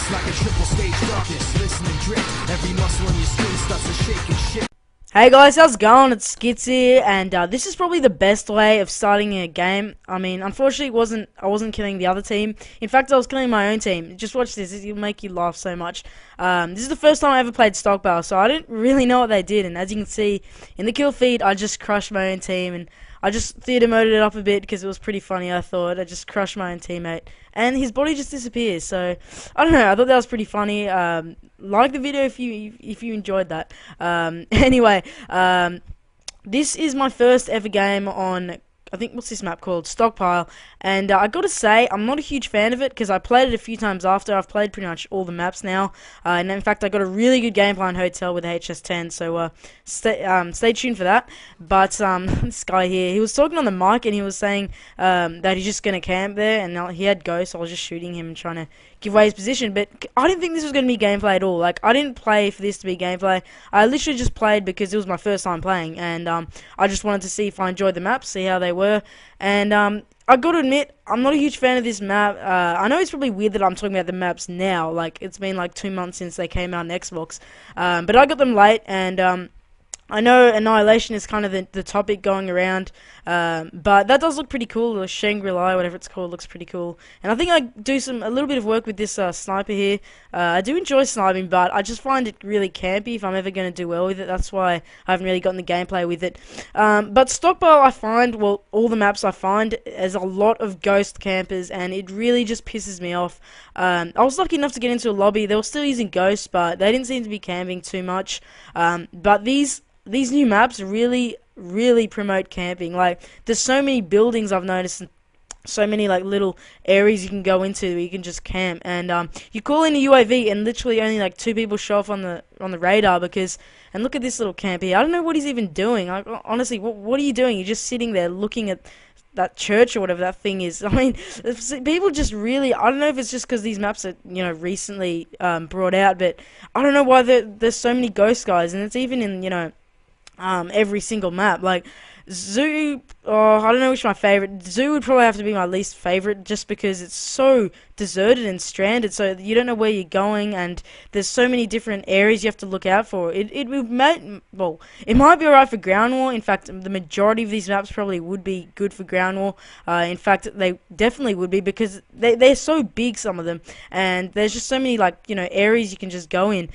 It's like a triple stage darkness. Listen and drip. Every muscle in your skin starts to shake and shit. Hey guys, how's it going? It's Skits here, and this is probably the best way of starting a game. I mean, unfortunately, I wasn't killing the other team. In fact, I was killing my own team. Just watch this; it'll make you laugh so much. This is the first time I ever played Stockpile, so I didn't really know what they did. And as you can see in the kill feed, I just crushed my own team, and I just theater moded it up a bit because it was pretty funny. I thought I just crushed my own teammate, and his body just disappears. So I don't know. I thought that was pretty funny. Like the video if you enjoyed that. Anyway, this is my first ever game on, I think, what's this map called? Stockpile. And I gotta say, I'm not a huge fan of it because I played it a few times after. I've played pretty much all the maps now. And in fact, I got a really good gameplay on Hotel with HS10, so stay tuned for that. But this guy here, he was talking on the mic and he was saying that he's just gonna camp there, and he had ghosts, so I was just shooting him and trying to give away his position. But I didn't think this was gonna be gameplay at all. Like, I didn't play for this to be gameplay. I literally just played because it was my first time playing, and I just wanted to see if I enjoyed the maps, see how they were. And I gotta admit, I'm not a huge fan of this map. I know it's probably weird that I'm talking about the maps now. Like, it's been like 2 months since they came out on Xbox. But I got them late, and I know Annihilation is kind of the topic going around, but that does look pretty cool. The Shangri-La, whatever it's called, looks pretty cool. And I think I do a little bit of work with this sniper here. I do enjoy sniping, but I just find it really campy if I'm ever going to do well with it. That's why I haven't really gotten the gameplay with it. But Stockpile, I find, well, all the maps I find, there's a lot of ghost campers, and it really just pisses me off. I was lucky enough to get into a lobby. They were still using ghosts, but they didn't seem to be camping too much. But these new maps really promote camping. Like, there's so many buildings I've noticed, and so many like little areas you can go into where you can just camp, and you call in a UAV and literally only like 2 people show up on the radar because. And look at this little camp here. I don't know what he's even doing. Like, honestly, what are you doing? You're just sitting there looking at that church or whatever that thing is. I mean, people just really, I don't know if it's just because these maps are, you know, recently brought out, but I don't know why there's so many ghost guys, and it's even in, you know, every single map. Like Zoo, I don't know which my favorite. Zoo would probably have to be my least favorite, just because it's so deserted and stranded, so you don't know where you're going, and there's so many different areas you have to look out for. It might be alright for ground war. In fact, the majority of these maps probably would be good for ground war. In fact, they definitely would be, because they're so big, some of them, and there's just so many, like, you know, areas you can just go in.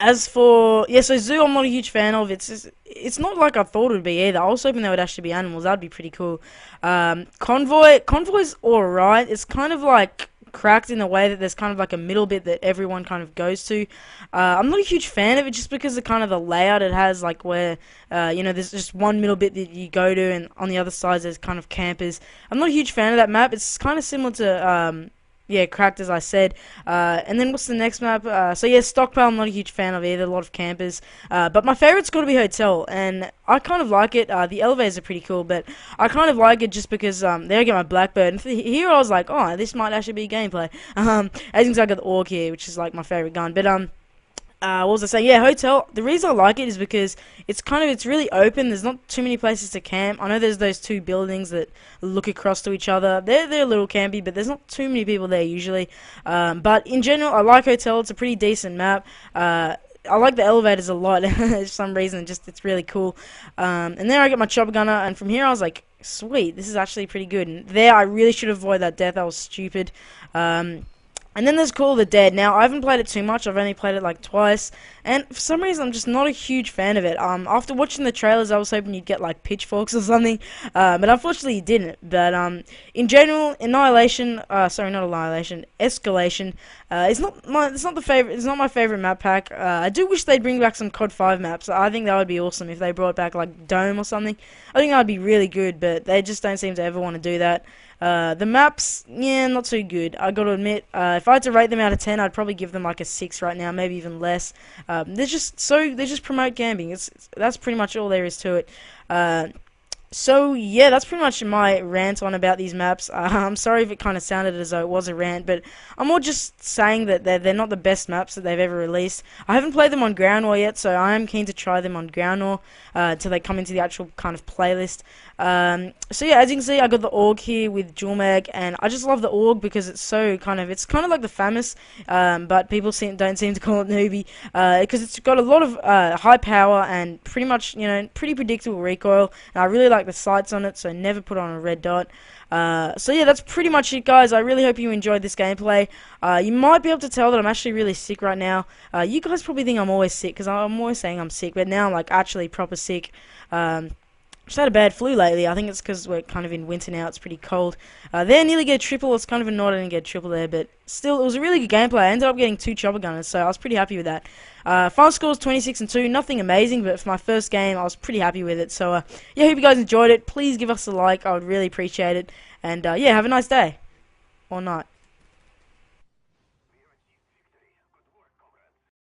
As for, yeah, so Zoo, I'm not a huge fan of. It's not like I thought it would be either. I was hoping they would actually be animals. That'd be pretty cool. Convoy's alright. It's kind of like cracked in a way that there's kind of like a middle bit that everyone kind of goes to. I'm not a huge fan of it just because of kind of the layout it has, like where, you know, there's just one middle bit that you go to, and on the other side there's kind of campers. I'm not a huge fan of that map. It's kind of similar to, yeah, cracked, as I said. And then what's the next map? So yeah, Stockpile, I'm not a huge fan of either. A lot of campers. But my favorite's got to be Hotel, and I kind of like it. The elevators are pretty cool, but I kind of like it just because there I get my Blackbird. And here I was like, oh, this might actually be gameplay. As you can see, I got the Orc here, which is like my favorite gun. But what was I saying? Yeah, Hotel. The reason I like it is because it's really open. There's not too many places to camp. I know there's those 2 buildings that look across to each other. They're a little campy, but there's not too many people there usually. But in general, I like Hotel. It's a pretty decent map. I like the elevators a lot for some reason. It's really cool. And there I get my chopper gunner, and from here I was like, sweet, this is actually pretty good. And there I really should avoid that death. That was stupid. And then there's Call of the Dead. Now, I haven't played it too much. I've only played it like twice. And for some reason, I'm just not a huge fan of it. After watching the trailers, I was hoping you'd get like pitchforks or something. But unfortunately, you didn't. But in general, Annihilation, sorry, not Annihilation, Escalation, it's not my favorite map pack. I do wish they'd bring back some COD 5 maps. I think that would be awesome if they brought back like Dome or something. I think that would be really good, but they just don't seem to ever want to do that. The maps, yeah, not too good. I gotta admit, if I had to rate them out of 10, I'd probably give them like a 6 right now, maybe even less. They just promote camping. That's pretty much all there is to it. So yeah, that's pretty much my rant on about these maps. I'm sorry if it kind of sounded as though it was a rant, but I'm more just saying that they're not the best maps that they've ever released. I haven't played them on Ground War yet, so I am keen to try them on Ground War till they come into the actual kind of playlist. So yeah, as you can see, I got the AUG here with dual mag, and I just love the AUG because it's kind of like the FAMAS, but people don't seem to call it newbie because it's got a lot of high power and pretty much pretty predictable recoil, and I really like the sights on it, so never put on a red dot. So yeah, that's pretty much it, guys. I really hope you enjoyed this gameplay. You might be able to tell that I'm actually really sick right now. You guys probably think I'm always sick because I'm always saying I'm sick, but now I'm like actually proper sick. Just had a bad flu lately. I think it's because we're kind of in winter now. It's pretty cold. There, nearly get a triple. It's kind of annoyed I didn't get a triple there, but still, it was a really good gameplay. I ended up getting 2 chopper gunners, so I was pretty happy with that. Final score was 26-2. Nothing amazing, but for my first game, I was pretty happy with it. So, yeah, hope you guys enjoyed it. Please give us a like. I would really appreciate it. And, yeah, have a nice day. Or night.